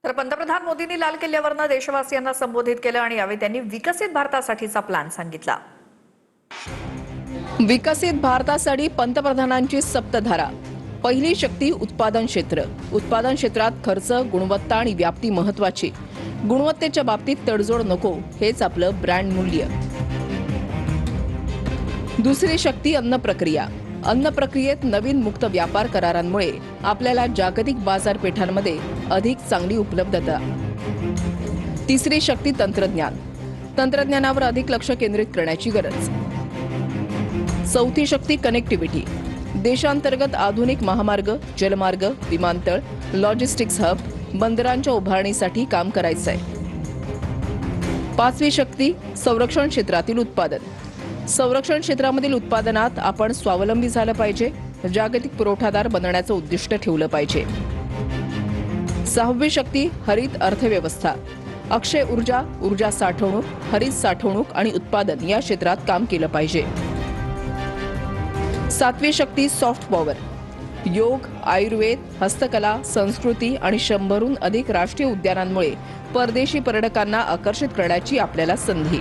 तर पंतप्रधान मोदींनी लाल किल्ल्यावरनं देशवासियांना संबोधित केलं आणि यावेळी त्यांनी विकसित भारतासाठीचा प्लॅन सांगितला। विकसित भारतासाठी पंतप्रधानांची सप्तधारा। पहिली शक्ती उत्पादन क्षेत्र। उत्पादन क्षेत्रात खर्च, गुणवत्ता आणि व्याप्ती महत्त्वाची। गुणवत्तेच्या बाबतीत तडजोड नको, हेच आपलं ब्रँड मूल्य। दुसरी शक्ती अन्न प्रक्रिया। अन्न प्रक्रियेत नवीन मुक्त व्यापार करारांमुळे आपल्याला जागतिक बाजारपेठांमध्ये अधिक चांगली उपलब्धता। तिसरी शक्ती तंत्रज्ञान। तंत्रज्ञानावर अधिक लक्ष केंद्रित करण्याची गरज। चौथी शक्ती कनेक्टिव्हिटी। देशांतर्गत आधुनिक महामार्ग, जलमार्ग, विमानतळ, लॉजिस्टिक्स हब, बंदरांच्या उभारणीसाठी काम करायचंय। पाचवी शक्ती संरक्षण क्षेत्रातील उत्पादन। संरक्षण क्षेत्रामधील उत्पादनात आपण स्वावलंबी झालं पाहिजे, जागतिक पुरवठादार बनण्याचं उद्दिष्ट ठेवलं पाहिजे। सहावी शक्ती हरित अर्थव्यवस्था। अक्षय ऊर्जा, ऊर्जा साठवणूक, हरित साठवणूक आणि उत्पादन या क्षेत्रात काम केलं पाहिजे। सातवी शक्ती सॉफ्ट पॉवर। योग, आयुर्वेद, हस्तकला, संस्कृती आणि 100हून अधिक राष्ट्रीय उद्यानांमुळे परदेशी पर्यटकांना आकर्षित करण्याची आपल्याला संधी।